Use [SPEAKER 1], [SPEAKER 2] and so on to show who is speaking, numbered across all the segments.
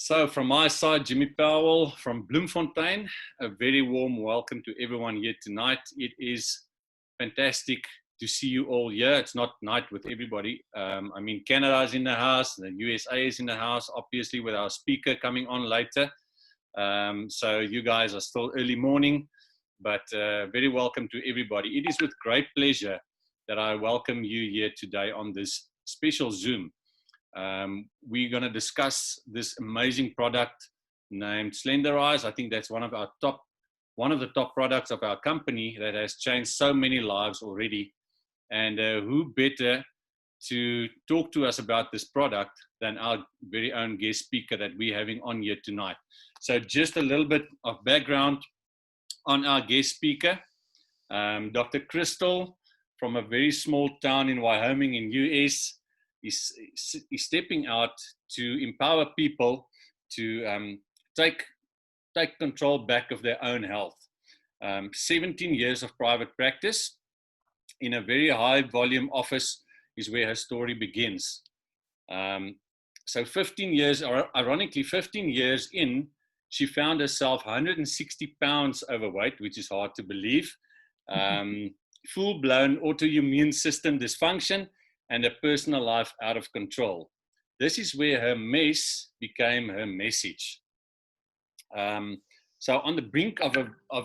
[SPEAKER 1] So from my side, Jimmy Powell from Bloemfontein, a very warm welcome to everyone here tonight. It is fantastic to see you all here. It's not night with everybody. Canada is in the house, the USA is in the house, obviously with our speaker coming on later. So you guys are still early morning, but very welcome to everybody. It is with great pleasure that I welcome you here today on this special Zoom. We're going to discuss this amazing product named Slenderiiz. I think that's one of the top products of our company that has changed so many lives already. And who better to talk to us about this product than our very own guest speaker that we're having on here tonight. So just a little bit of background on our guest speaker. Dr. Kristal from a very small town in Wyoming in US is stepping out to empower people to take control back of their own health. 17 years of private practice in a very high volume office is where her story begins. So 15 years, or ironically 15 years in, she found herself 160 pounds overweight, which is hard to believe. Full-blown autoimmune system dysfunction and a personal life out of control. This is where her mess became her message. So on the brink of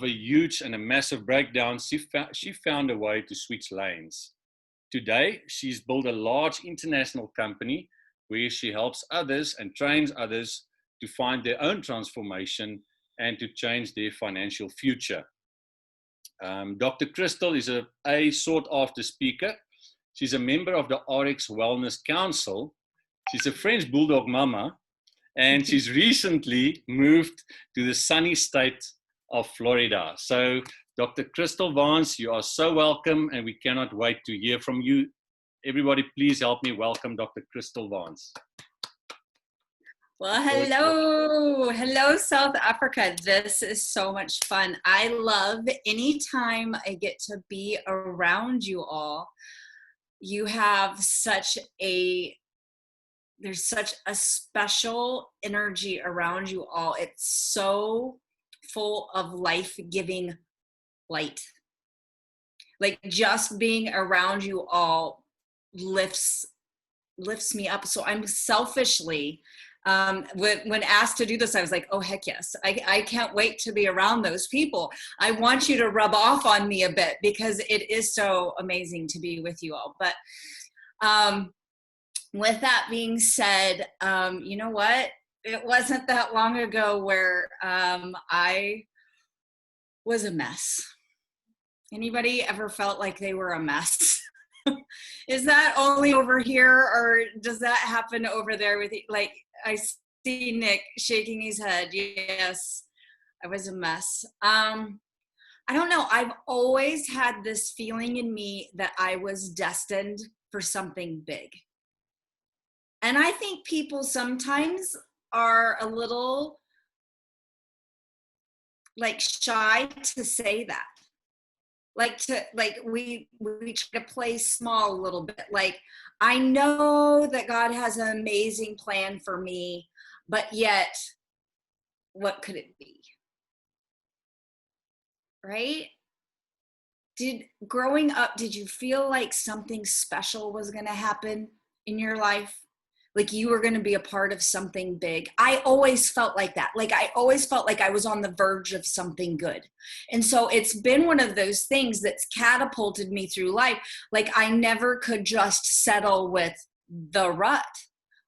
[SPEAKER 1] a huge and a massive breakdown, she found a way to switch lanes. Today, she's built a large international company where she helps others and trains others to find their own transformation and to change their financial future. Dr. Kristal is a sought-after speaker. She's a member of the RX Wellness Council. She's a French bulldog mama, and she's recently moved to the sunny state of Florida. So, Dr. Kristal Vance, you are so welcome, and we cannot wait to hear from you. Everybody, please help me welcome Dr. Kristal Vance.
[SPEAKER 2] Well, hello, South Africa. This is so much fun. I love anytime I get to be around you all. You have there's such a special energy around you all. It's so full of life-giving light. Like just being around you all lifts me up. So I'm selfishly, when asked to do this, I was like, oh, heck yes. I can't wait to be around those people. I want you to rub off on me a bit because it is so amazing to be with you all. But with that being said, you know what? It wasn't that long ago where I was a mess. Anybody ever felt like they were a mess? Is that only over here, or does that happen over there with you? Like, I see Nick shaking his head. Yes, I was a mess. I don't know. I've always had this feeling in me that I was destined for something big. And I think people sometimes are a little like shy to say that. We try to play small a little bit. Like, I know that God has an amazing plan for me, but yet, what could it be? Right? Growing up, did you feel like something special was going to happen in your life? Like you were going to be a part of something big. I always felt like that. Like I always felt like I was on the verge of something good. And so it's been one of those things that's catapulted me through life. Like I never could just settle with the rut.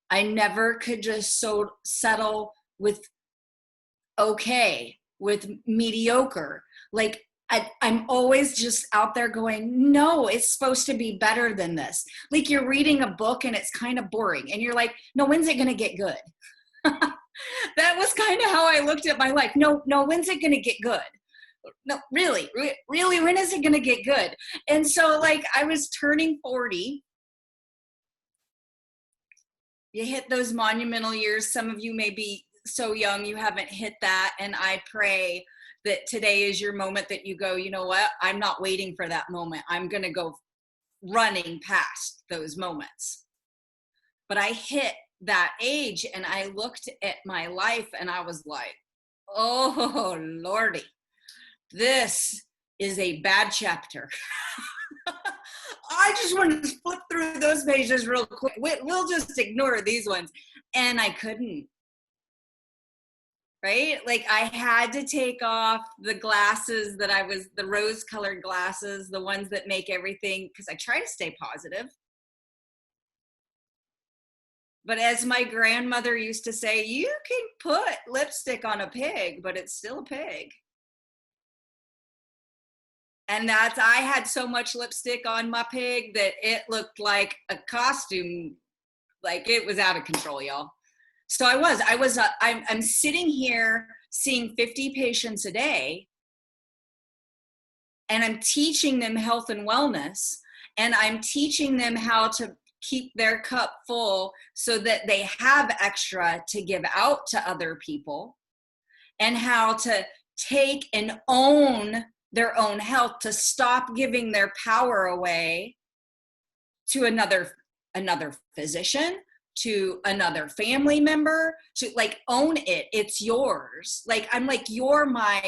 [SPEAKER 2] I never could just settle with okay, with mediocre. Like I'm always just out there going, no, it's supposed to be better than this. Like you're reading a book and it's kind of boring. And you're like, no, when's it going to get good? That was kind of how I looked at my life. No, when's it going to get good? No, really, when is it going to get good? And so like I was turning 40. You hit those monumental years. Some of you may be so young, you haven't hit that. And I pray that today is your moment that you go, you know what? I'm not waiting for that moment. I'm going to go running past those moments. But I hit that age, and I looked at my life and I was like, oh Lordy, this is a bad chapter. I just wanted to flip through those pages real quick. We'll just ignore these ones. And I couldn't. Right? Like I had to take off the glasses that the rose colored glasses, the ones that make everything, because I try to stay positive. But as my grandmother used to say, you can put lipstick on a pig, but it's still a pig. And I had so much lipstick on my pig that it looked like a costume, like it was out of control, y'all. So I'm sitting here seeing 50 patients a day, and I'm teaching them health and wellness, and I'm teaching them how to keep their cup full so that they have extra to give out to other people, and how to take and own their own health, to stop giving their power away to another physician, to another family member, to like own it. It's yours. Like, I'm like, you're my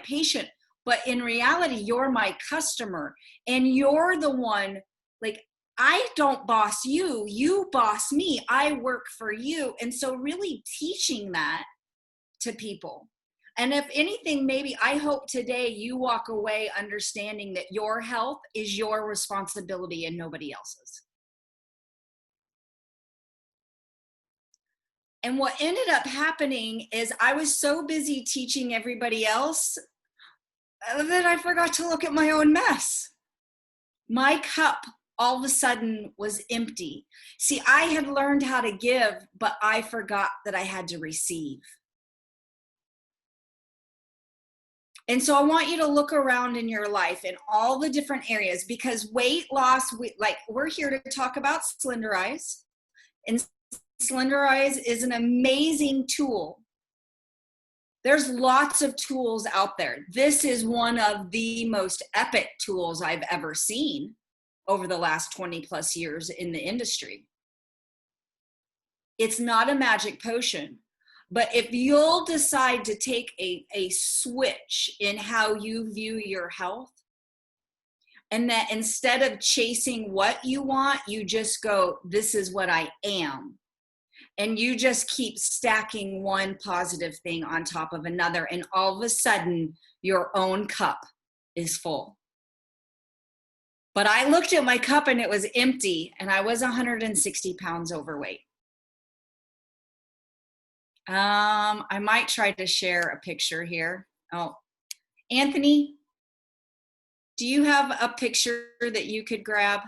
[SPEAKER 2] patient, but in reality, you're my customer, and you're the one, like, I don't boss you, you boss me, I work for you. And so really teaching that to people. And if anything, maybe I hope today you walk away understanding that your health is your responsibility and nobody else's. And what ended up happening is I was so busy teaching everybody else that I forgot to look at my own mess. My cup all of a sudden was empty. See, I had learned how to give, but I forgot that I had to receive. And so I want you to look around in your life in all the different areas, because weight loss, we're here to talk about Slenderiiz. And Slenderiiz is an amazing tool. There's lots of tools out there. This is one of the most epic tools I've ever seen over the last 20 plus years in the industry. It's not a magic potion, but if you'll decide to take a switch in how you view your health, and that instead of chasing what you want, you just go, this is what I am. And you just keep stacking one positive thing on top of another. And all of a sudden, your own cup is full. But I looked at my cup and it was empty, and I was 160 pounds overweight. I might try to share a picture here. Oh, Anthony, do you have a picture that you could grab?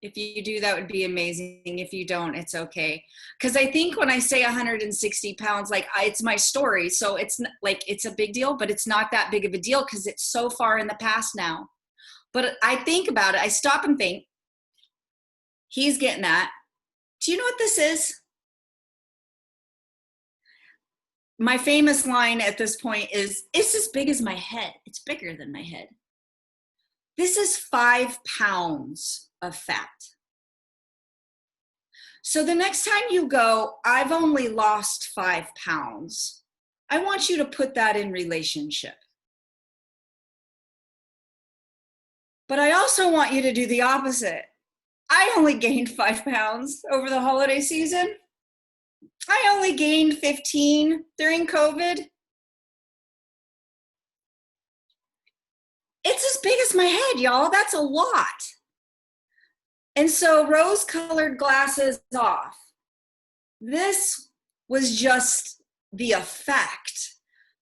[SPEAKER 2] If you do, that would be amazing. If you don't, it's okay. Because I think when I say 160 pounds, like it's my story. So it's like, it's a big deal, but it's not that big of a deal because it's so far in the past now. But I think about it. I stop and think, he's getting that. Do you know what this is? My famous line at this point is, it's as big as my head. It's bigger than my head. This is 5 pounds of fat. So the next time you go, I've only lost 5 pounds, I want you to put that in relationship. But I also want you to do the opposite. I only gained 5 pounds over the holiday season. I only gained 15 during COVID. It's as big as my head, y'all. That's a lot. And so rose-colored glasses off. This was just the effect.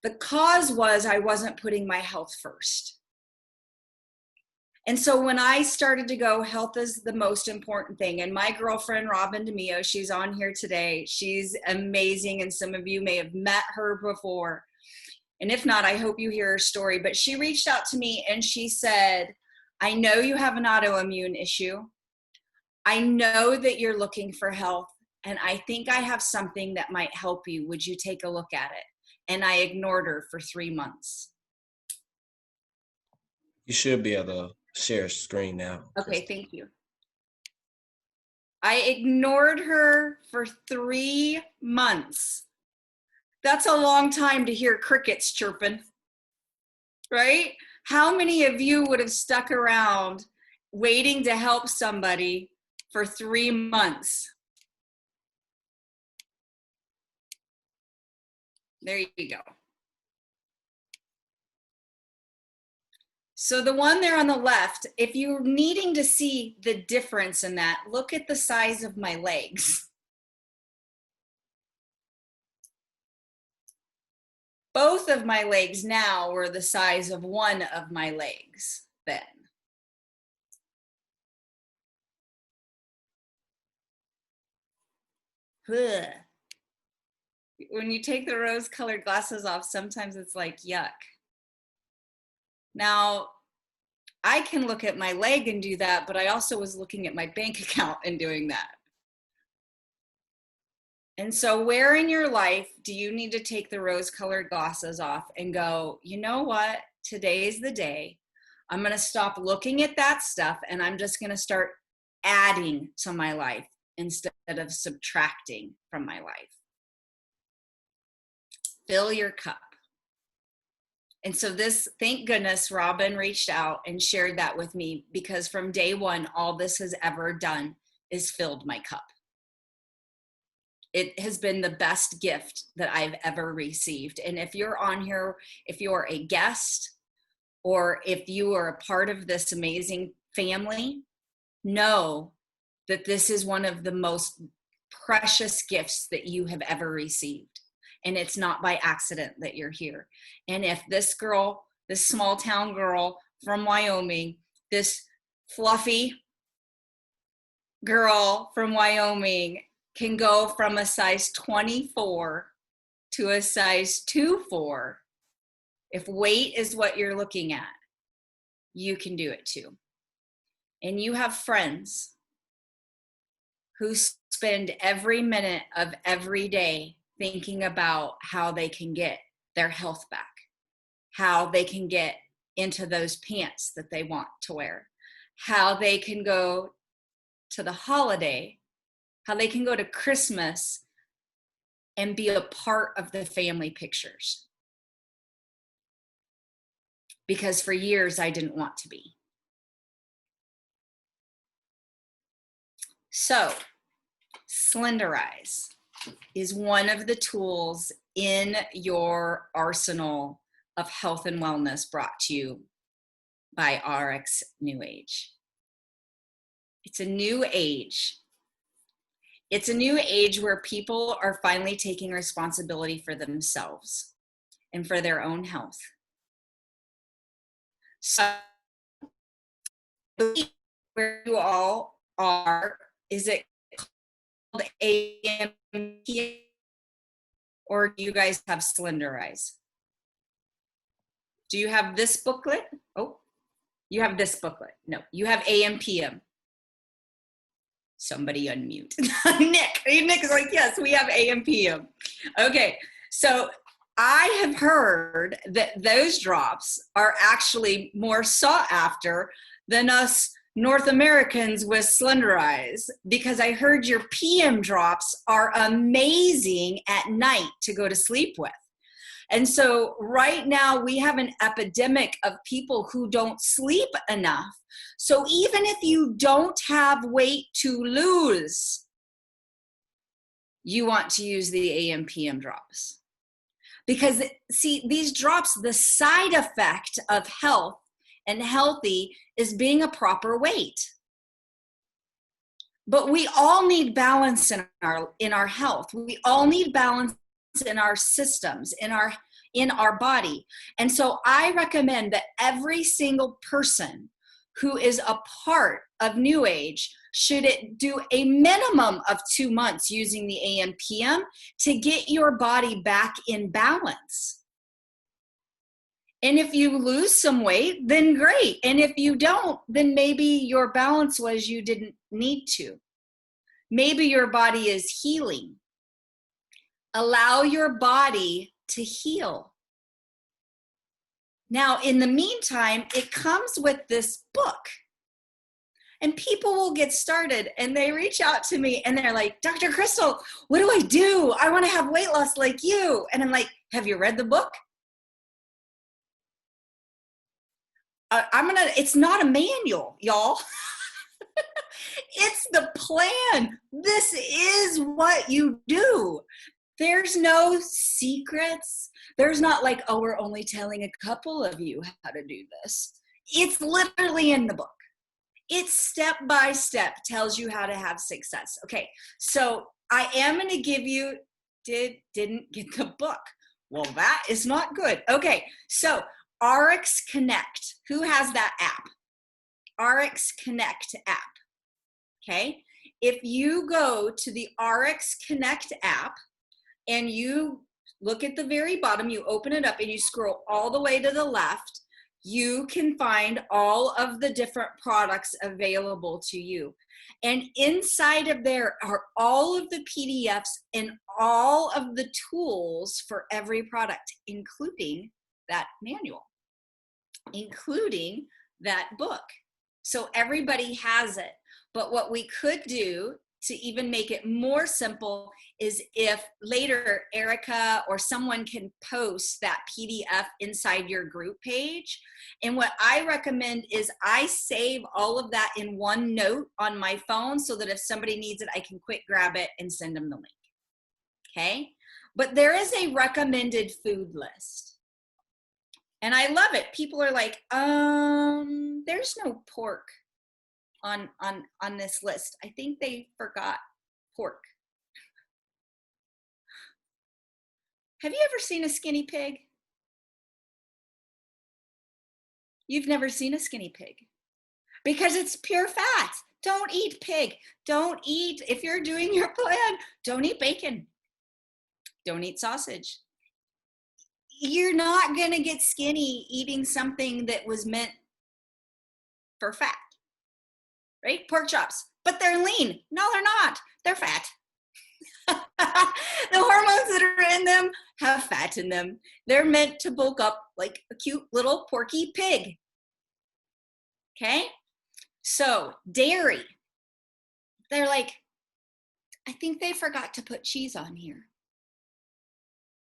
[SPEAKER 2] The cause was I wasn't putting my health first. And so when I started to go, health is the most important thing. And my girlfriend, Robin DeMio, she's on here today. She's amazing. And some of you may have met her before. And if not, I hope you hear her story. But she reached out to me and she said, I know you have an autoimmune issue. I know that you're looking for health. And I think I have something that might help you. Would you take a look at it? And I ignored her for 3 months.
[SPEAKER 3] You should be able to share screen now.
[SPEAKER 2] Okay, thank you. I ignored her for 3 months. That's a long time to hear crickets chirping, right? How many of you would have stuck around waiting to help somebody for 3 months? There you go. So the one there on the left, if you're needing to see the difference in that, look at the size of my legs. Both of my legs now were the size of one of my legs then. Ugh. When you take the rose-colored glasses off, sometimes it's like, yuck. Now, I can look at my leg and do that, but I also was looking at my bank account and doing that. And so where in your life do you need to take the rose-colored glasses off and go, you know what? Today's the day. I'm going to stop looking at that stuff and I'm just going to start adding to my life instead of subtracting from my life. Fill your cup. And so this, thank goodness, Robin reached out and shared that with me, because from day one, all this has ever done is filled my cup. It has been the best gift that I've ever received. And if you're on here, if you're a guest, or if you are a part of this amazing family, know that this is one of the most precious gifts that you have ever received. And it's not by accident that you're here. And if this girl, this small town girl from Wyoming, this fluffy girl from Wyoming can go from a size 24 to a size 24, if weight is what you're looking at, you can do it too. And you have friends who spend every minute of every day thinking about how they can get their health back, how they can get into those pants that they want to wear, how they can go to the holiday, how they can go to Christmas and be a part of the family pictures. Because for years I didn't want to be. So, Slenderiiz is one of the tools in your arsenal of health and wellness brought to you by RX New Age. It's a new age. It's a new age where people are finally taking responsibility for themselves and for their own health. So, where you all are, is it called AMP, or do you guys have Slenderiiz? Do you have this booklet? Oh, you have this booklet. No, you have AMPM. Somebody unmute. Nick is like, yes, we have AMPM. Okay, so I have heard that those drops are actually more sought after than us North Americans with Slenderiiz, because I heard your PM drops are amazing at night to go to sleep with. And so right now we have an epidemic of people who don't sleep enough. So even if you don't have weight to lose, you want to use the AM/PM drops. Because see, these drops, the side effect of health and healthy is being a proper weight. But we all need balance in our health. We all need balance in our systems, in our body. And so I recommend that every single person who is a part of New Age should do a minimum of 2 months using the AM/PM to get your body back in balance. And if you lose some weight, then great. And if you don't, then maybe your balance was you didn't need to. Maybe your body is healing. Allow your body to heal. Now, in the meantime, it comes with this book. And people will get started and they reach out to me and they're like, Dr. Kristal, what do I do? I want to have weight loss like you. And I'm like, have you read the book? It's not a manual, y'all. It's the plan. This is what you do. There's no secrets. There's not like, oh, we're only telling a couple of you how to do this. It's literally in the book. It's step by step, tells you how to have success. Okay, so I am going to give you, didn't get the book. Well, that is not good. Okay, so Arix Connect. Who has that app? Arix Connect app. Okay, if you go to the Arix Connect app and you look at the very bottom, you open it up and you scroll all the way to the left, you can find all of the different products available to you. And inside of there are all of the PDFs and all of the tools for every product, including that manual, including that book. So everybody has it. But what we could do to even make it more simple is if later Erica or someone can post that PDF inside your group page. And what I recommend is I save all of that in one note on my phone so that if somebody needs it, I can quick grab it and send them the link. Okay? But there is a recommended food list. And I love it. People are like, there's no pork on this list. I think they forgot pork. Have you ever seen a skinny pig? You've never seen a skinny pig because it's pure fat. Don't eat pig. Don't eat, if you're doing your plan, don't eat bacon. Don't eat sausage. You're not going to get skinny eating something that was meant for fat. Right? Pork chops, but they're lean. No, they're not. They're fat. The hormones that are in them have fat in them. They're meant to bulk up like a cute little porky pig. Okay? So, dairy. They're like, I think they forgot to put cheese on here.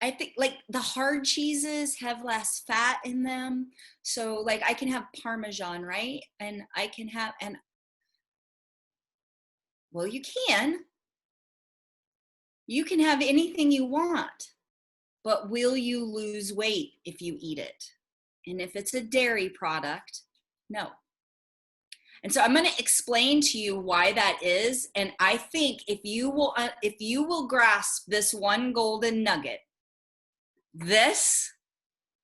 [SPEAKER 2] I think like the hard cheeses have less fat in them. So like I can have Parmesan, right? And I can have, and well, you can have anything you want, but will you lose weight if you eat it? And if it's a dairy product, no. And so I'm going to explain to you why that is. And I think if you will grasp this one golden nugget, this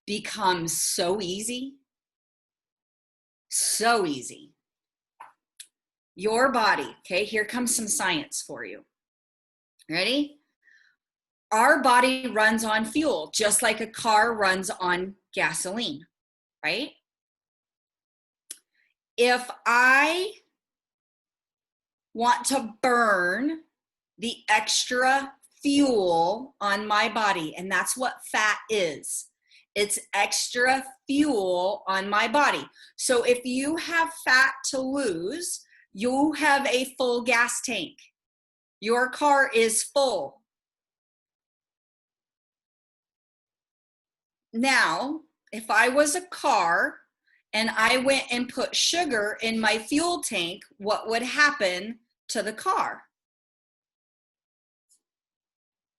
[SPEAKER 2] becomes so easy, so easy. Your body, okay, here comes some science for you. Ready? Our body runs on fuel, just like a car runs on gasoline, right? If I want to burn the extra fuel on my body, and that's what fat is. It's extra fuel on my body. So if you have fat to lose, you have a full gas tank. Your car is full. Now, if I was a car and I went and put sugar in my fuel tank, what would happen to the car?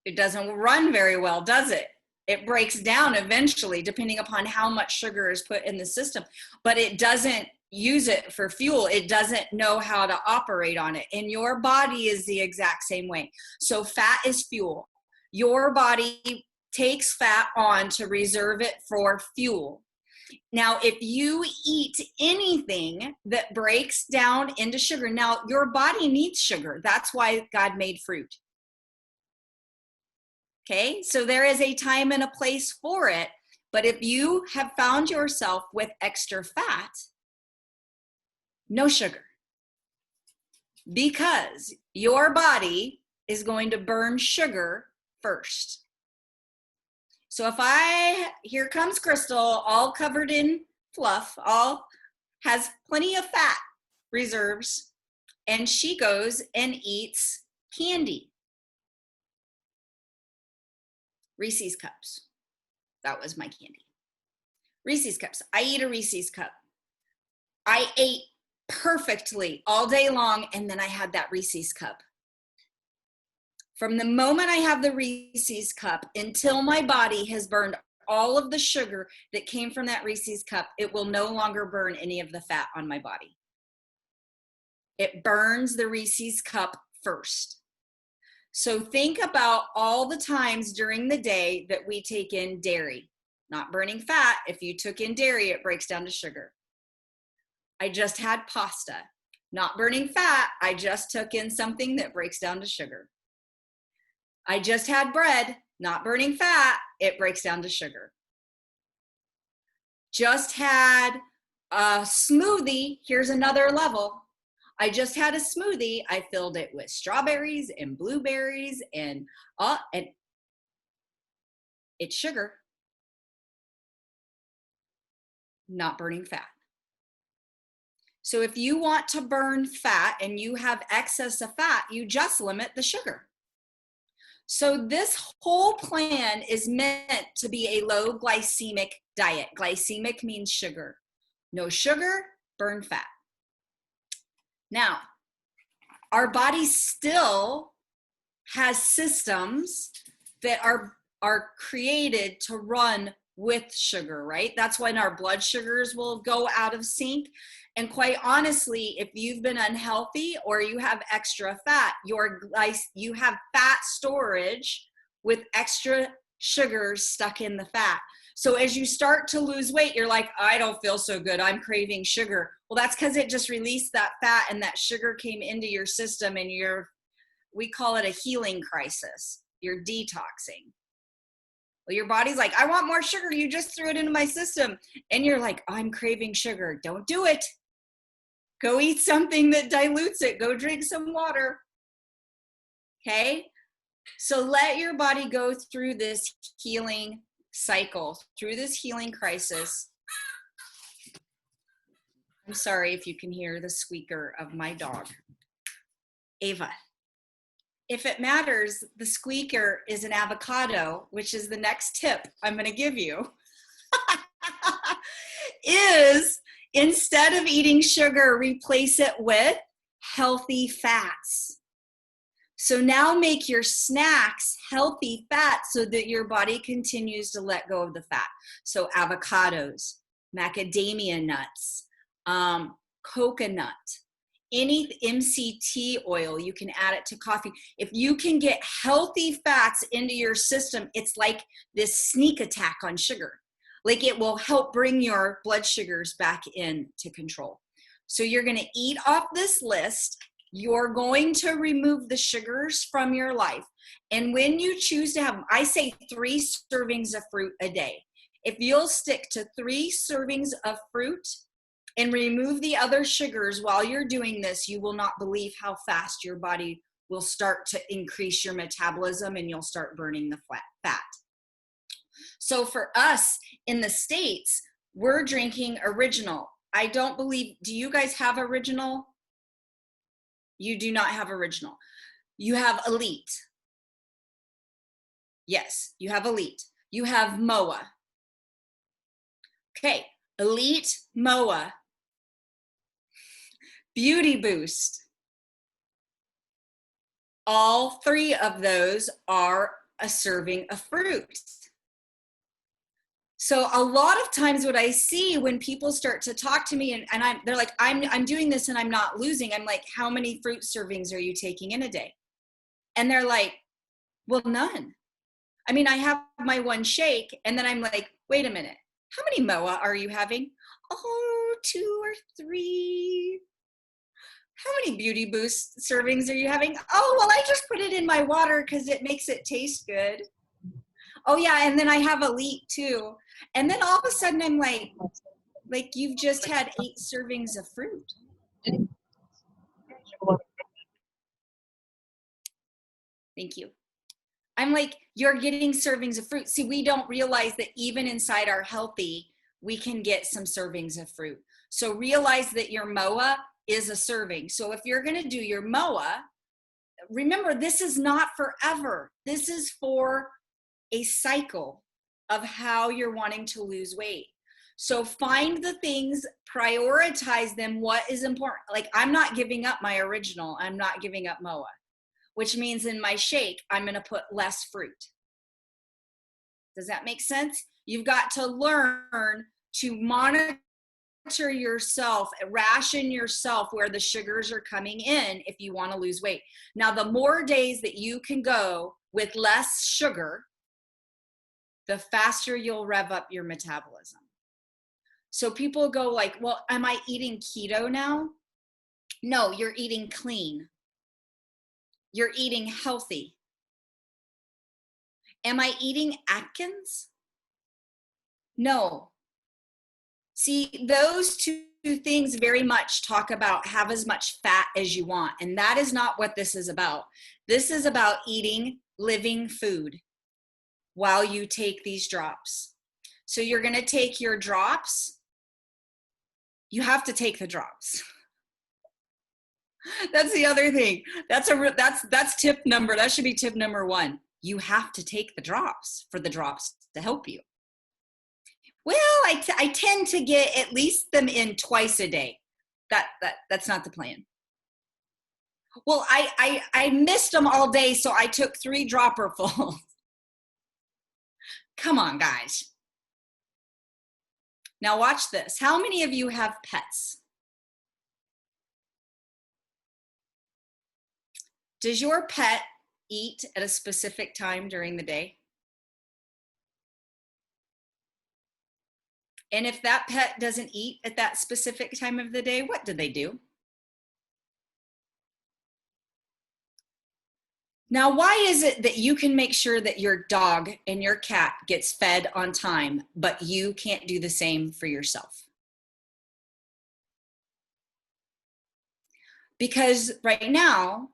[SPEAKER 2] It doesn't run very well, does it? It breaks down eventually, depending upon how much sugar is put in the system, but it doesn't use it for fuel. It doesn't know how to operate on it. And your body is the exact same way. So fat is fuel. Your body takes fat on to reserve it for fuel. Now, if you eat anything that breaks down into sugar, now your body needs sugar. That's why God made fruit. Okay, so there is a time and a place for it. But if you have found yourself with extra fat, no sugar, because your body is going to burn sugar first. So here comes Kristal, all covered in fluff, all has plenty of fat reserves, and she goes and eats candy. Reese's Cups. That was my candy. Reese's Cups. I eat a Reese's Cup. I ate perfectly all day long, and then I had that Reese's Cup. From the moment I have the Reese's Cup until my body has burned all of the sugar that came from that Reese's Cup, it will no longer burn any of the fat on my body. It burns the Reese's Cup first. So think about all the times during the day that we take in dairy. Not burning fat. If you took in dairy, it breaks down to sugar. I just had pasta. Not burning fat. I just took in something that breaks down to sugar. I just had bread. Not burning fat. It breaks down to sugar. Just had a smoothie. Here's another level. I just had a smoothie. I filled it with strawberries and blueberries and it's sugar. Not burning fat. So if you want to burn fat and you have excess of fat, you just limit the sugar. So this whole plan is meant to be a low glycemic diet. Glycemic means sugar. No sugar, burn fat. Now, our body still has systems that are created to run with sugar, right? That's when our blood sugars will go out of sync. And quite honestly, if you've been unhealthy or you have extra fat, you have fat storage with extra sugars stuck in the fat. So as you start to lose weight, you're like, I don't feel so good. I'm craving sugar. Well, that's because it just released that fat and that sugar came into your system and we call it a healing crisis. You're detoxing. Well, your body's like, I want more sugar. You just threw it into my system. And you're like, I'm craving sugar. Don't do it. Go eat something that dilutes it. Go drink some water. Okay? So let your body go through this healing cycle, through this healing crisis. I'm sorry if you can hear the squeaker of my dog, Ava. If it matters, the squeaker is an avocado, which is the next tip I'm going to give you, is instead of eating sugar, replace it with healthy fats. So now make your snacks healthy fat so that your body continues to let go of the fat. So avocados, macadamia nuts, coconut, any MCT oil, you can add it to coffee. If you can get healthy fats into your system, it's like this sneak attack on sugar. Like it will help bring your blood sugars back into control. So you're going to eat off this list. You're going to remove the sugars from your life. And when you choose to have them, I say 3 servings of fruit a day. If you'll stick to 3 servings of fruit and remove the other sugars while you're doing this, you will not believe how fast your body will start to increase your metabolism and you'll start burning the fat. So for us in the States, we're drinking Original. I don't believe, do you guys have Original? You do not have Original. You have Elite. Yes, you have Elite. You have MOA. Okay, Elite, MOA, Beauty Boost. All 3 of those are a serving of fruit. So a lot of times what I see when people start to talk to me and they're like, I'm doing this and I'm not losing. I'm like, how many fruit servings are you taking in a day? And they're like, well, none. I mean, I have my 1 shake and then I'm like, wait a minute. How many MOA are you having? Oh, 2 or 3. How many Beauty Boost servings are you having? Oh, well, I just put it in my water because it makes it taste good. Oh yeah, and then I have Elite too. And then all of a sudden I'm like you've just had 8 servings of fruit. Thank you. I'm like, you're getting servings of fruit. See, we don't realize that even inside our healthy, we can get some servings of fruit. So realize that your MOA is a serving. So if you're going to do your MOA, remember, this is not forever. This is for a cycle of how you're wanting to lose weight. So find the things, prioritize them, what is important. Like, I'm not giving up my original. I'm not giving up MOA, which means in my shake, I'm going to put less fruit. Does that make sense? You've got to learn to monitor yourself, ration yourself where the sugars are coming in if you want to lose weight. Now, the more days that you can go with less sugar, the faster you'll rev up your metabolism. So people go like, well, am I eating keto now? No, you're eating clean. You're eating healthy. Am I eating Atkins? No. See, those two things very much talk about have as much fat as you want. And that is not what this is about. This is about eating living food while you take these drops. So you're going to take your drops. You have to take the drops. That's the other thing. That's tip number. That should be tip number 1. You have to take the drops for the drops to help you. Well, I tend to get at least them in twice a day. That's not the plan. Well, I missed them all day, so I took 3 dropperfuls. Come on, guys. Now watch this. How many of you have pets? Does your pet eat at a specific time during the day? And if that pet doesn't eat at that specific time of the day, what do they do? Now, why is it that you can make sure that your dog and your cat gets fed on time, but you can't do the same for yourself? Because right now,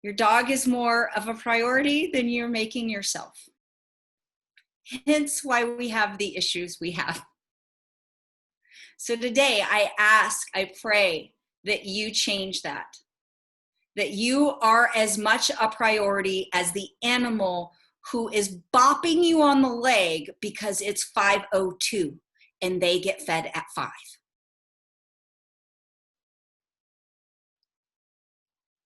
[SPEAKER 2] your dog is more of a priority than you're making yourself. Hence why we have the issues we have. So today I ask, I pray that you change that you are as much a priority as the animal who is bopping you on the leg because it's 5:02 and they get fed at 5.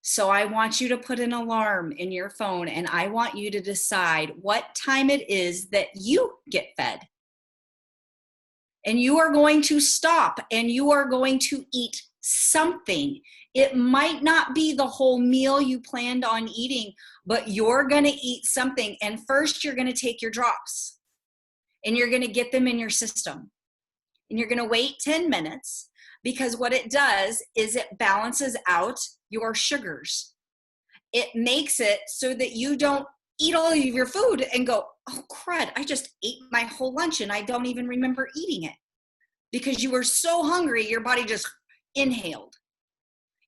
[SPEAKER 2] So I want you to put an alarm in your phone, and I want you to decide what time it is that you get fed. And you are going to stop and you are going to eat something. It might not be the whole meal you planned on eating, but you're going to eat something. And first you're going to take your drops and you're going to get them in your system. And you're going to wait 10 minutes because what it does is it balances out your sugars. It makes it so that you don't eat all of your food and go, oh crud, I just ate my whole lunch and I don't even remember eating it. Because you were so hungry, your body just inhaled.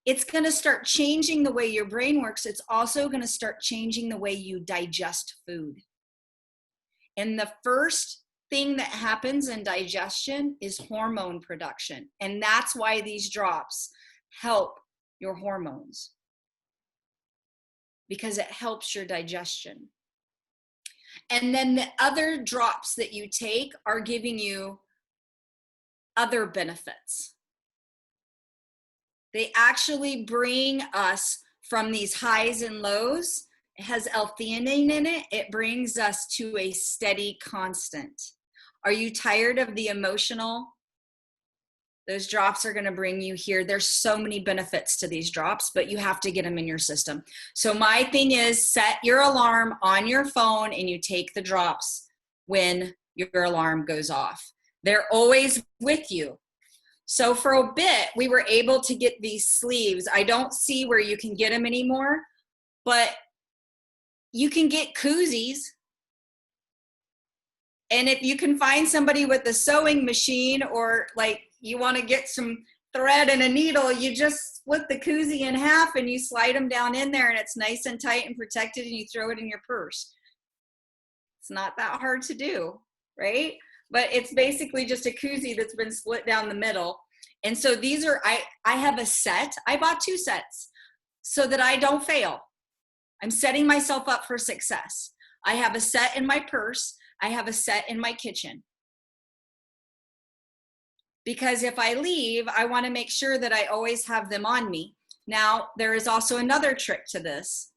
[SPEAKER 2] It's going to start changing the way your brain works. It's also going to start changing the way you digest food. And the first thing that happens in digestion is hormone production. And that's why these drops help your hormones. Because it helps your digestion. And then the other drops that you take are giving you other benefits. They actually bring us from these highs and lows. It has L-theanine in it. It brings us to a steady constant. Are you tired of the emotional? Those drops are going to bring you here. There's so many benefits to these drops, but you have to get them in your system. So my thing is set your alarm on your phone and you take the drops when your alarm goes off. They're always with you. So for a bit, we were able to get these sleeves. I don't see where you can get them anymore, but you can get koozies. And if you can find somebody with a sewing machine or like you want to get some thread and a needle, you just split the koozie in half and you slide them down in there and it's nice and tight and protected and you throw it in your purse. It's not that hard to do, right? But it's basically just a koozie that's been split down the middle. And so these are, I have a set. I bought 2 sets so that I don't fail. I'm setting myself up for success. I have a set in my purse. I have a set in my kitchen. Because if I leave, I want to make sure that I always have them on me. Now, there is also another trick to this.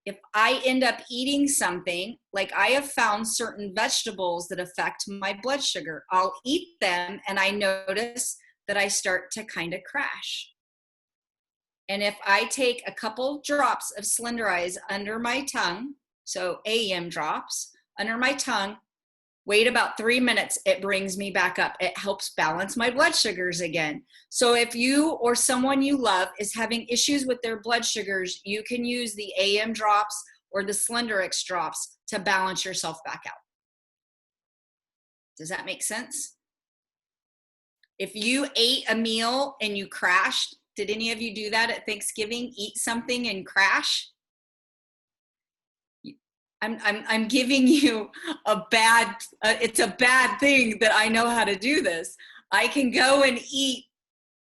[SPEAKER 2] If I end up eating something, like I have found certain vegetables that affect my blood sugar, I'll eat them and I notice that I start to kind of crash. And if I take a couple drops of Slenderiiz under my tongue, so AM drops under my tongue, wait about 3 minutes, it brings me back up. It helps balance my blood sugars again. So if you or someone you love is having issues with their blood sugars, you can use the AM drops or the Slenderiiz drops to balance yourself back out. Does that make sense? If you ate a meal and you crashed, did any of you do that at Thanksgiving? Eat something and crash? I'm giving you a bad, it's a bad thing that I know how to do this. I can go and eat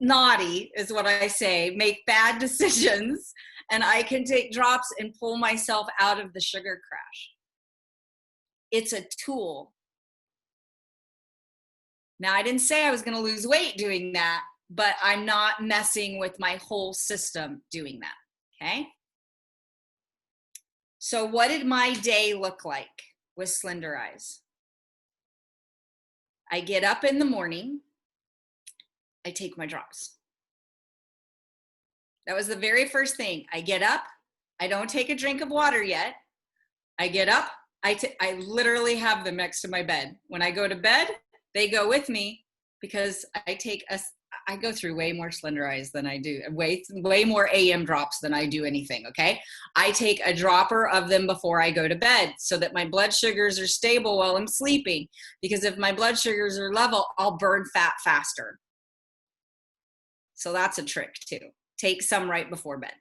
[SPEAKER 2] naughty, is what I say, make bad decisions, and I can take drops and pull myself out of the sugar crash. It's a tool. Now, I didn't say I was going to lose weight doing that, but I'm not messing with my whole system doing that, okay? So what did my day look like with Slenderiiz? I get up in the morning, I take my drops. That was the very first thing. I get up, I don't take a drink of water yet. I get up, I literally have them next to my bed. When I go to bed, they go with me because I go through way more Slenderiiz than I do, way more AM drops than I do anything, okay? I take a dropper of them before I go to bed so that my blood sugars are stable while I'm sleeping, because if my blood sugars are level, I'll burn fat faster. So that's a trick too. Take some right before bed.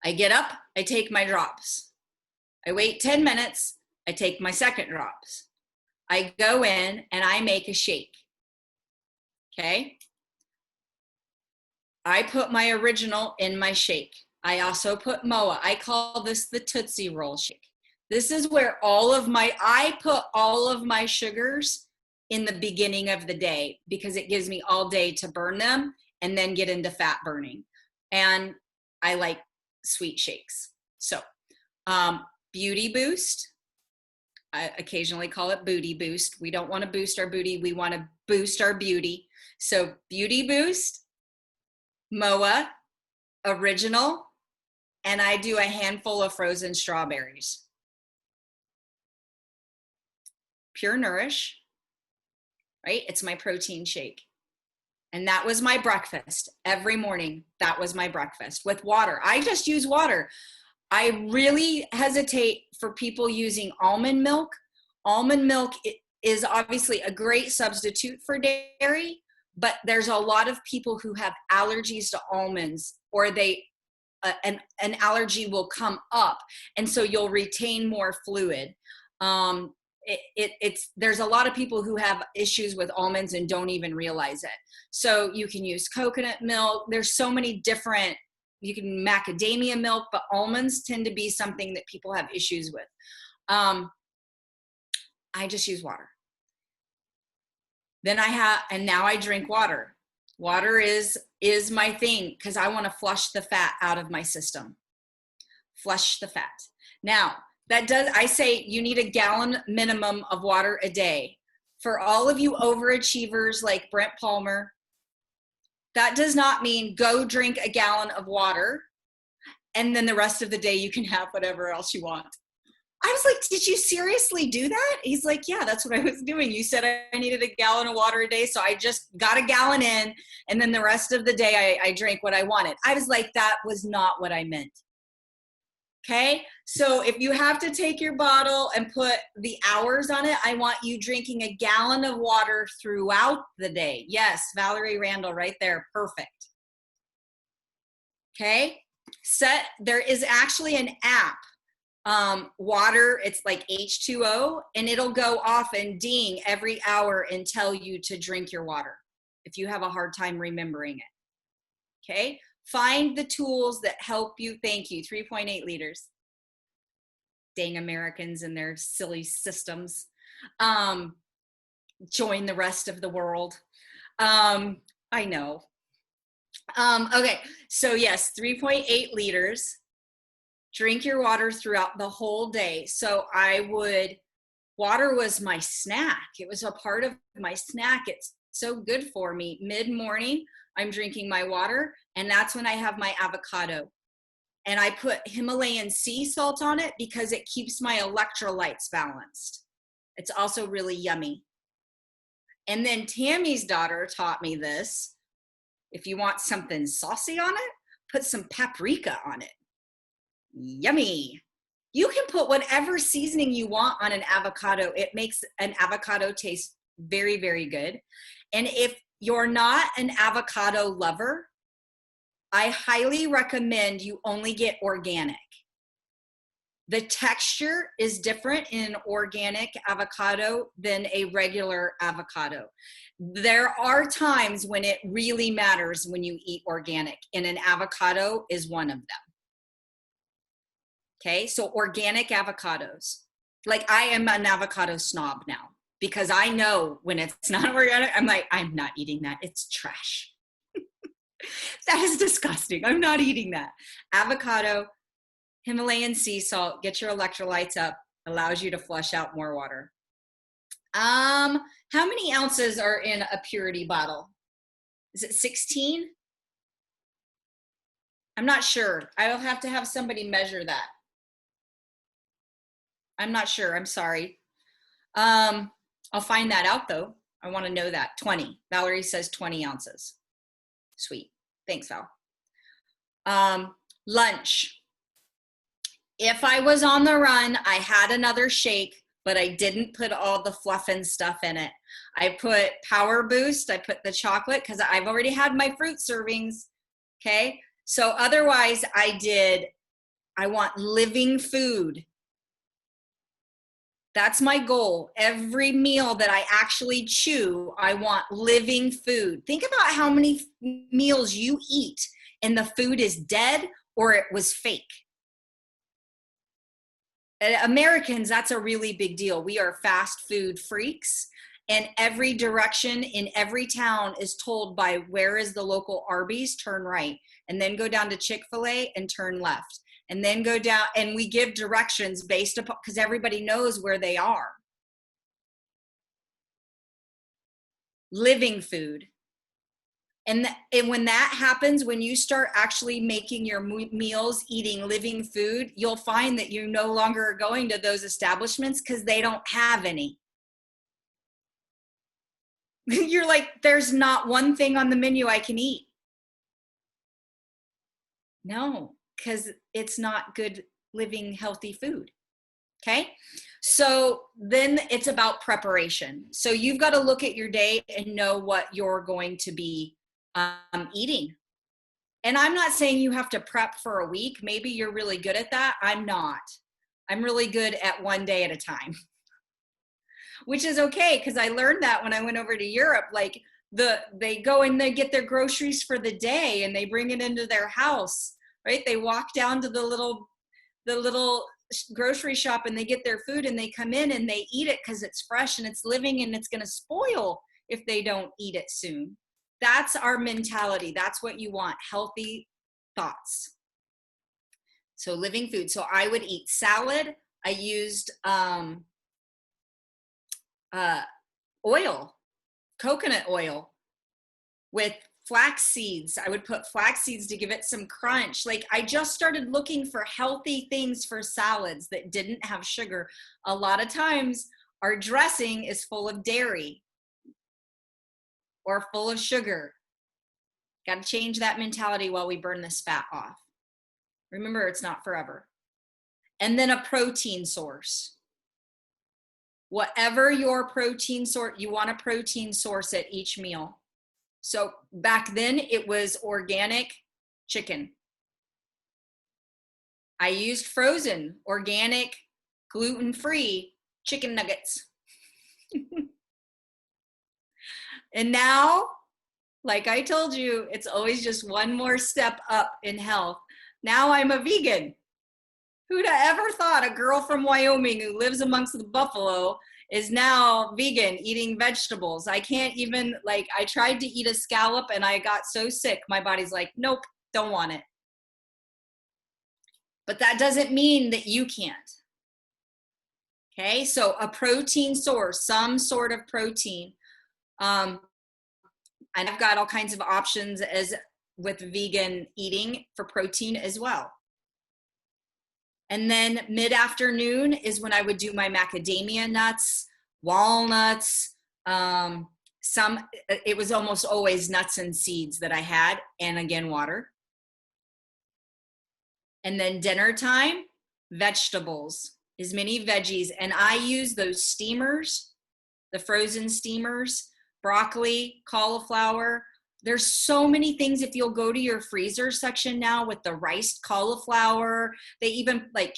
[SPEAKER 2] I get up, I take my drops. I wait 10 minutes, I take my second drops. I go in and I make a shake. Okay. I put my original in my shake. I also put MOA. I call this the Tootsie Roll shake. This is where I put all of my sugars in the beginning of the day because it gives me all day to burn them and then get into fat burning. And I like sweet shakes. So, Beauty Boost. I occasionally call it Booty Boost. We don't want to boost our booty. We want to boost our beauty. So Beauty Boost, MOA, Original, and I do a handful of frozen strawberries. Pure Nourish, right? It's my protein shake. And that was my breakfast. Every morning, that was my breakfast with water. I just use water. I really hesitate for people using almond milk. Almond milk is obviously a great substitute for dairy, but there's a lot of people who have allergies to almonds, or an allergy will come up, and so you'll retain more fluid. There's a lot of people who have issues with almonds and don't even realize it. So you can use coconut milk. There's so many different, you can macadamia milk, but almonds tend to be something that people have issues with. I just use water. Then now I drink water. Water is my thing because I want to flush the fat out of my system. Flush the fat. Now, I say you need a gallon minimum of water a day. For all of you overachievers like Brent Palmer, that does not mean go drink a gallon of water and then the rest of the day you can have whatever else you want. I was like, did you seriously do that? He's like, yeah, that's what I was doing. You said I needed a gallon of water a day, so I just got a gallon in, and then the rest of the day I drank what I wanted. I was like, that was not what I meant. Okay, so if you have to take your bottle and put the hours on it, I want you drinking a gallon of water throughout the day. Yes, Valerie Randall right there, perfect. Okay, there is actually an app. Water, it's like H2O, and it'll go off and ding every hour and tell you to drink your water. if you have a hard time remembering it. Okay? Find the tools that help you. Thank you. 3.8 liters. Dang Americans and their silly systems. Join the rest of the world. I know. Okay, so yes, 3.8 liters. Drink your water throughout the whole day. So water was my snack. It was a part of my snack. It's so good for me. Mid-morning, I'm drinking my water, and that's when I have my avocado. And I put Himalayan sea salt on it because it keeps my electrolytes balanced. It's also really yummy. And then Tammy's daughter taught me this. If you want something saucy on it, put some paprika on it. Yummy. You can put whatever seasoning you want on an avocado. It makes an avocado taste very, very good. And if you're not an avocado lover, I highly recommend you only get organic. The texture is different in an organic avocado than a regular avocado. There are times when it really matters when you eat organic, and an avocado is one of them. Okay, so organic avocados. Like, I am an avocado snob now because I know when it's not organic, I'm like, I'm not eating that. It's trash. That is disgusting. I'm not eating that. Avocado, Himalayan sea salt, get your electrolytes up, allows you to flush out more water. How many ounces are in a purity bottle? Is it 16? I'm not sure. I'll have to have somebody measure that. I'm not sure. I'm sorry. I'll find that out though. I want to know that. 20. Valerie says 20 ounces. Sweet. Thanks, Val. Lunch. If I was on the run, I had another shake, but I didn't put all the fluff and stuff in it. I put Power Boost. I put the chocolate because I've already had my fruit servings. Okay. So otherwise I want living food. That's my goal. Every meal that I actually chew, I want living food. Think about how many meals you eat and the food is dead or it was fake. Americans, that's a really big deal. We are fast food freaks, and every direction in every town is told by where is the local Arby's, turn right, and then go down to Chick-fil-A and turn left. And then go down, and we give directions based upon, because everybody knows where they are. Living food. And when that happens, when you start actually making your meals, eating living food, you'll find that you no longer are going to those establishments because they don't have any. You're like, there's not one thing on the menu I can eat. No, because it's not good living healthy food. Okay, so then it's about preparation. So you've got to look at your day and know what you're going to be eating. And I'm not saying you have to prep for a week. Maybe you're really good at that. I'm not. I'm really good at one day at a time, which is okay because I learned that when I went over to Europe. Like they go and they get their groceries for the day and they bring it into their house. Right? They walk down to the little grocery shop and they get their food and they come in and they eat it because it's fresh and it's living and it's going to spoil if they don't eat it soon. That's our mentality. That's what you want. Healthy thoughts. So living food. So I would eat salad. I used oil, coconut oil with flax seeds. I would put flax seeds to give it some crunch. Like, I just started looking for healthy things for salads that didn't have sugar. A lot of times our dressing is full of dairy or full of sugar. Got to change that mentality while we burn this fat off. Remember, it's not forever. And then a protein source. Whatever your protein source, you want a protein source at each meal. So back then it was organic chicken. I used frozen, organic, gluten-free chicken nuggets. And now Like I told you, it's always just one more step up in health. Now I'm a vegan. Who'd have ever thought a girl from Wyoming who lives amongst the buffalo is now vegan, eating vegetables? I can't even, like, I tried to eat a scallop and I got so sick, my body's like, nope, don't want it. But that doesn't mean that you can't. Okay, so a protein source, some sort of protein. And I've got all kinds of options as with vegan eating for protein as well. And then mid-afternoon is when I would do my macadamia nuts, walnuts, it was almost always nuts and seeds that I had, and again, water. And then dinner time, vegetables, as many veggies. And I use those steamers, the frozen steamers, broccoli, cauliflower. There's so many things. If you'll go to your freezer section now with the riced cauliflower, they even like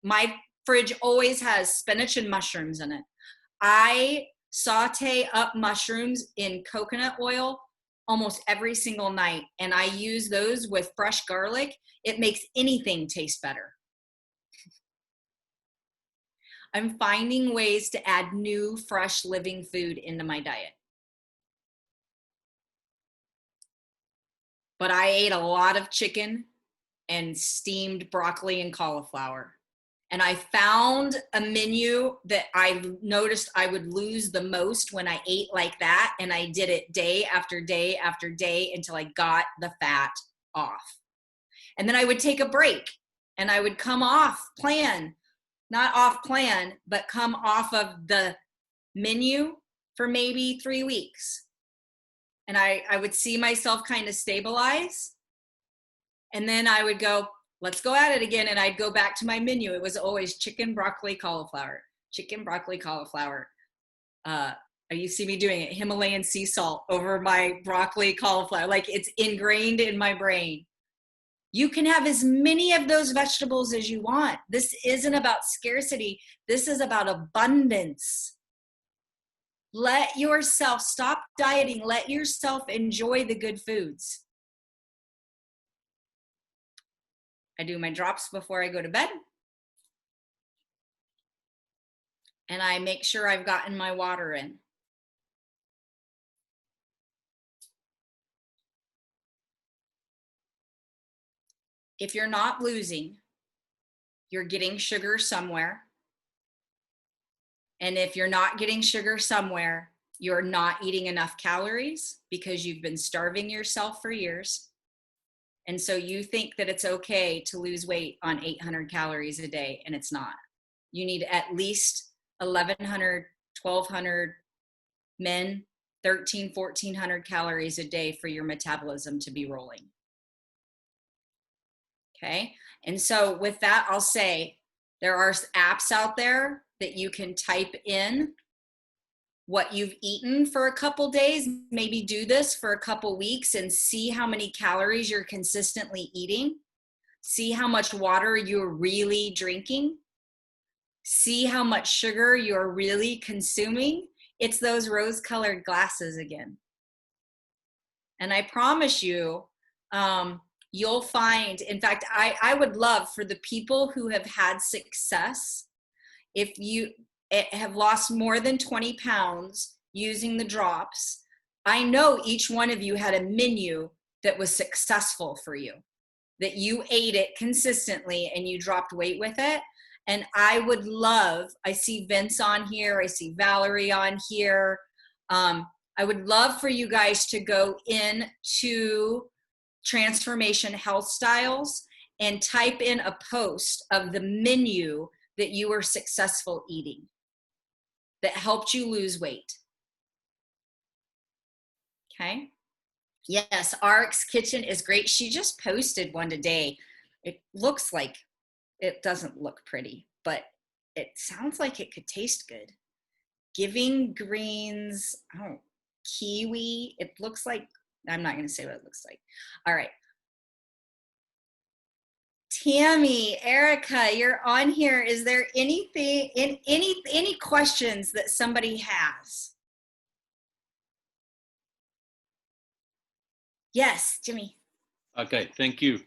[SPEAKER 2] my fridge always has spinach and mushrooms in it. I saute up mushrooms in coconut oil almost every single night, and I use those with fresh garlic. It makes anything taste better. I'm finding ways to add new, fresh, living food into my diet. But I ate a lot of chicken and steamed broccoli and cauliflower. And I found a menu that I noticed I would lose the most when I ate like that. And I did it day after day after day until I got the fat off. And then I would take a break and I would come off plan, not off plan, but come off of the menu for maybe 3 weeks. And I would see myself kind of stabilize. And then I would go, let's go at it again. And I'd go back to my menu. It was always chicken, broccoli, cauliflower, chicken, broccoli, cauliflower. You see me doing it, Himalayan sea salt over my broccoli, cauliflower. Like it's ingrained in my brain. You can have as many of those vegetables as you want. This isn't about scarcity. This is about abundance. Let yourself stop dieting. Let yourself enjoy the good foods. I do my drops before I go to bed. And I make sure I've gotten my water in. If you're not losing, you're getting sugar somewhere. And if you're not getting sugar somewhere, you're not eating enough calories because you've been starving yourself for years. And so you think that it's okay to lose weight on 800 calories a day, and it's not. You need at least 1,100, 1,200 men, 1,300, 1,400 calories a day for your metabolism to be rolling. Okay. And so with that, I'll say there are apps out there that you can type in what you've eaten for a couple days, maybe do this for a couple weeks and see how many calories you're consistently eating. See how much water you're really drinking. See how much sugar you're really consuming. It's those rose-colored glasses again. And I promise you, you'll find, in fact, I would love for the people who have had success, if you have lost more than 20 pounds using the drops, I know each one of you had a menu that was successful for you, that you ate it consistently and you dropped weight with it. And I would love, I see Vince on here, I see Valerie on here. I would love for you guys to go into Transformation Health Styles and type in a post of the menu that you were successful eating that helped you lose weight. Okay. Yes, Ariix Kitchen is great. She just posted one today. It looks like, it doesn't look pretty, but it sounds like it could taste good. Giving greens, kiwi. It looks like, I'm not going to say what it looks like. All right. Tammy, Erica, you're on here. Is there anything, any questions that somebody has? Yes, Jimmy.
[SPEAKER 1] Okay, thank you.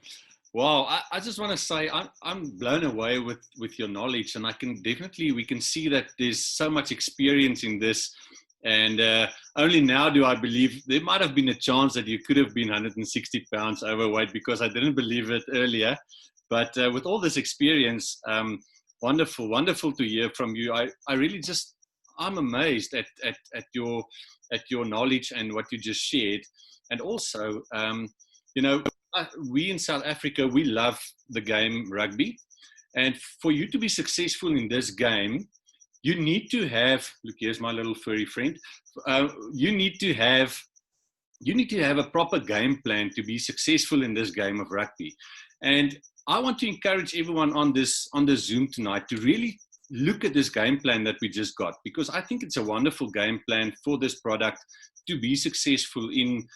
[SPEAKER 1] Wow, I just want to say I'm blown away with your knowledge, and we can see that there's so much experience in this, and only now do I believe there might have been a chance that you could have been 160 pounds overweight, because I didn't believe it earlier. But with all this experience, wonderful, wonderful to hear from you. I really just I'm amazed at your knowledge and what you just shared, and also you know we in South Africa, we love the game rugby. And for you to be successful in this game, you need to have, look, here's my little furry friend. You need to have a proper game plan to be successful in this game of rugby. And I want to encourage everyone on this Zoom tonight to really look at this game plan that we just got, because I think it's a wonderful game plan for this product to be successful in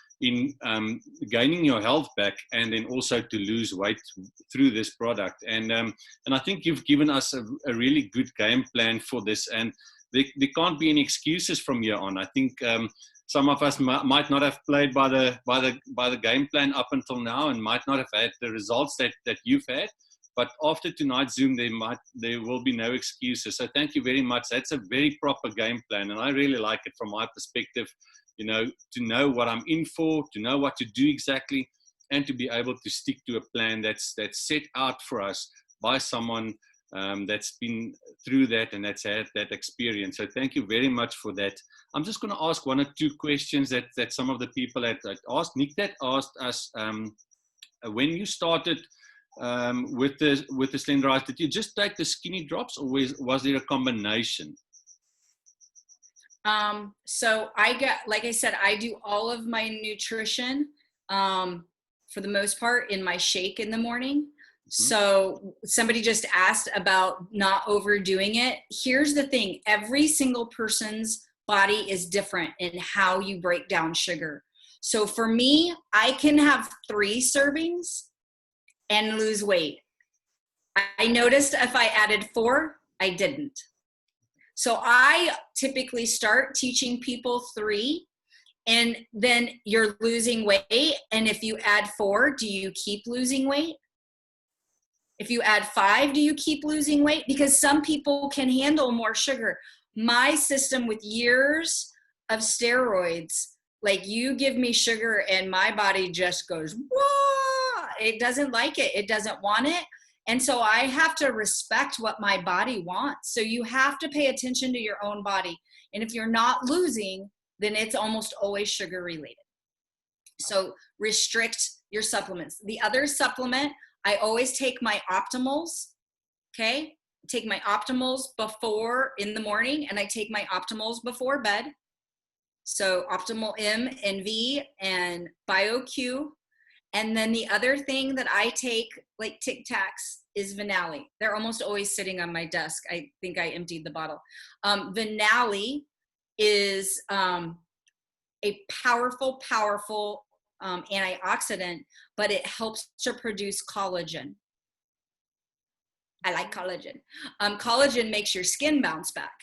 [SPEAKER 1] gaining your health back, and then also to lose weight through this product. And I think you've given us a really good game plan for this, and there can't be any excuses from here on. I think some of us might not have played by the game plan up until now, and might not have had the results that you've had. But after tonight's Zoom, there will be no excuses. So thank you very much. That's a very proper game plan, and I really like it from my perspective. To know what I'm in for, to know what to do exactly, and to be able to stick to a plan that's set out for us by someone that's been through that and that's had that experience. So thank you very much for that. I'm just going to ask one or two questions that some of the people had asked. Nick that asked us, when you started with the Slenderiiz, did you just take the skinny drops, or was there a combination?
[SPEAKER 2] So like I said, I do all of my nutrition, for the most part, in my shake in the morning. Mm-hmm. So somebody just asked about not overdoing it. Here's the thing. Every single person's body is different in how you break down sugar. So for me, I can have 3 servings and lose weight. I noticed if I added 4, I didn't. So I typically start teaching people 3, and then you're losing weight. And if you add 4, do you keep losing weight? If you add 5, do you keep losing weight? Because some people can handle more sugar. My system, with years of steroids, like, you give me sugar and my body just goes, whoa, it doesn't like it. It doesn't want it. And so I have to respect what my body wants. So you have to pay attention to your own body. And if you're not losing, then it's almost always sugar related. So restrict your supplements. The other supplement, I always take my Optimals, okay? Take my Optimals before in the morning, and I take my Optimals before bed. So Optimal M and V and BioQ. And then the other thing that I take, like Tic Tacs, is Vinali. They're almost always sitting on my desk. I think I emptied the bottle. Vinali is a powerful antioxidant, but it helps to produce collagen. I like collagen. Collagen makes your skin bounce back.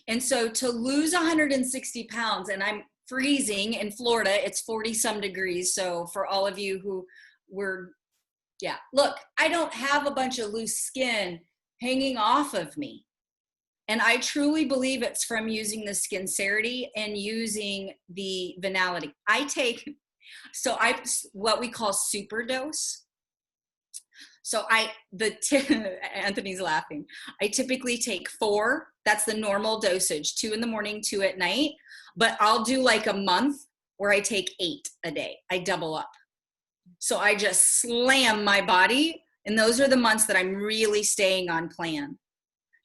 [SPEAKER 2] And so to lose 160 pounds, and I'm freezing in Florida, it's 40 some degrees. So for all of you who were, look, I don't have a bunch of loose skin hanging off of me. And I truly believe it's from using the Skincerity and using the Vinality. I take, what we call super dose. So Anthony's laughing. I typically take 4. That's the normal dosage, 2 in the morning, 2 at night. But I'll do like a month where I take 8 a day. I double up. So I just slam my body. And those are the months that I'm really staying on plan.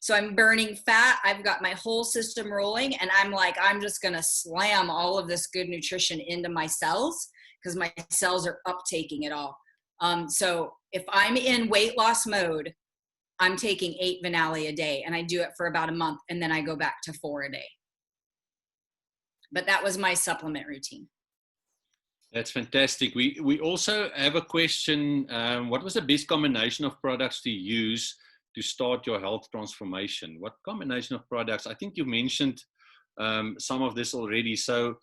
[SPEAKER 2] So I'm burning fat. I've got my whole system rolling. And I'm like, I'm just going to slam all of this good nutrition into my cells, because my cells are uptaking it all. So if I'm in weight loss mode, I'm taking 8 Vinali a day, and I do it for about a month, and then I go back to 4 a day. But that was my supplement routine.
[SPEAKER 1] That's fantastic. We also have a question. What was the best combination of products to use to start your health transformation? What combination of products? I think you mentioned some of this already. So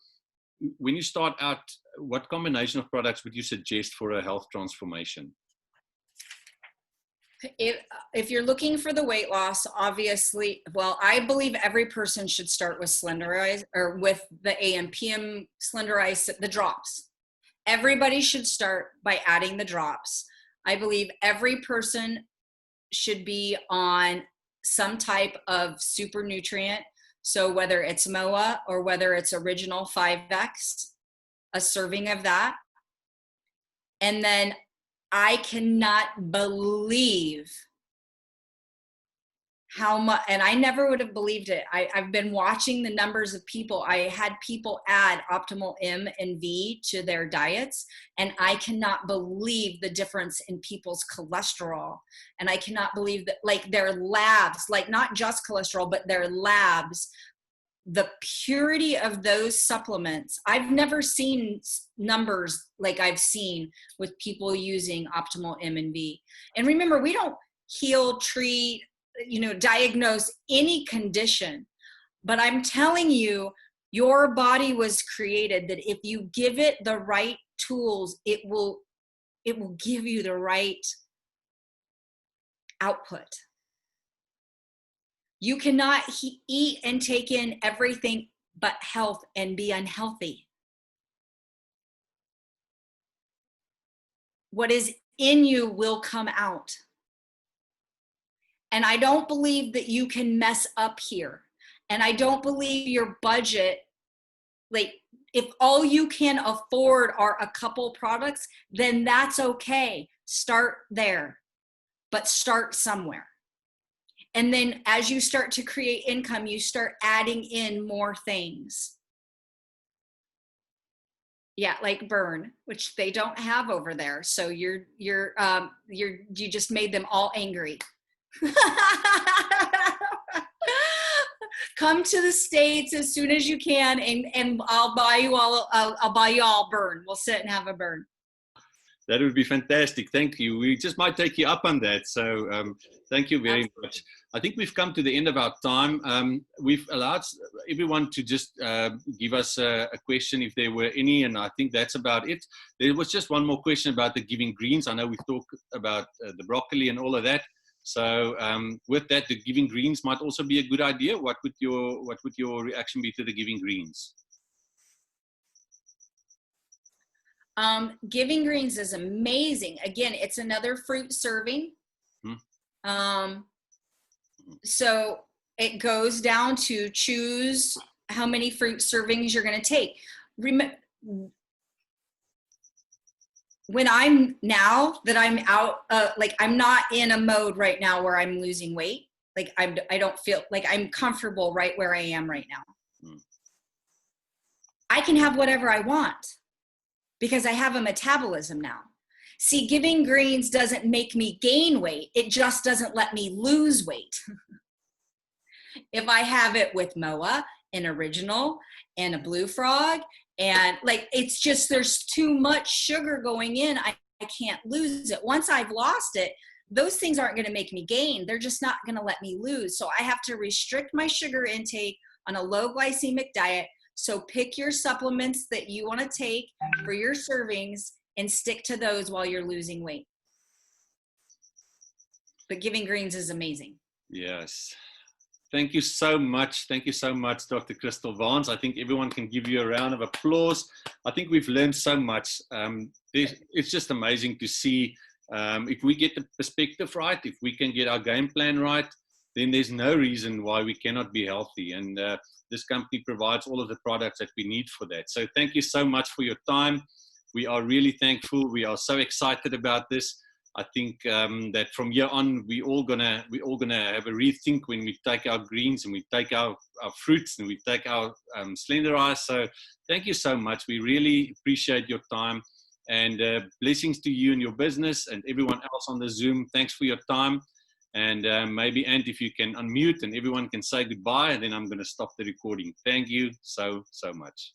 [SPEAKER 1] when you start out what combination of products would you suggest for a health transformation?
[SPEAKER 2] If you're looking for the weight loss, obviously, well, I believe every person should start with Slenderiiz, or with the AM/PM Slenderiiz, the drops. Everybody should start by adding the drops. I believe every person should be on some type of super nutrient. So whether it's MOA or whether it's original 5X, a serving of that. And then I cannot believe how much, and I never would have believed it. I've been watching the numbers of people. I had people add Optimal M and V to their diets, and I cannot believe the difference in people's cholesterol. And I cannot believe that, like, their labs, like not just cholesterol, but their labs, the purity of those supplements. I've never seen numbers like I've seen with people using Optimal M and V. And remember, we don't heal, treat, diagnose any condition, but I'm telling you, your body was created that if you give it the right tools, it will give you the right output. You cannot eat and take in everything but health and be unhealthy. What is in you will come out. And I don't believe that you can mess up here. And I don't believe your budget, like, if all you can afford are a couple products, then that's okay. Start there, but start somewhere. And then as you start to create income, you start adding in more things. Yeah, like burn, which they don't have over there. So you just made them all angry. Come to the States as soon as you can, and I'll buy you all burn. We'll sit and have a burn.
[SPEAKER 1] That would be fantastic. Thank you. We just might take you up on that. So thank you very much. I think we've come to the end of our time. We've allowed everyone to just give us a question if there were any, and I think that's about it. There was just one more question about the giving greens. I know we've talked about the broccoli and all of that. So with that, the giving greens might also be a good idea. What would your reaction be to the giving greens?
[SPEAKER 2] Giving greens is amazing. Again, it's another fruit serving. So it goes down to choose how many fruit servings you're going to take. When now that I'm out, like, I'm not in a mode right now where I'm losing weight. Like, I don't feel like I'm comfortable right where I am right now. I can have whatever I want because I have a metabolism now. See, giving greens doesn't make me gain weight. It just doesn't let me lose weight. If I have it with MOA, an original, and a blue frog, and like, it's just, there's too much sugar going in. I can't lose it. Once I've lost it, those things aren't going to make me gain. They're just not going to let me lose. So I have to restrict my sugar intake on a low glycemic diet. So pick your supplements that you want to take for your servings and stick to those while you're losing weight. But giving greens is amazing.
[SPEAKER 1] Yes. Thank you so much. Thank you so much, Dr. Kristal Vance. I think everyone can give you a round of applause. I think we've learned so much. It's just amazing to see if we get the perspective right, if we can get our game plan right, then there's no reason why we cannot be healthy. And this company provides all of the products that we need for that. So thank you so much for your time. We are really thankful. We are so excited about this. I think that from here on, we're all gonna have a rethink when we take our greens and we take our fruits and we take our Slenderiiz. So thank you so much. We really appreciate your time, and blessings to you and your business and everyone else on the Zoom. Thanks for your time. And maybe, Ant, if you can unmute and everyone can say goodbye, and then I'm going to stop the recording. Thank you so much.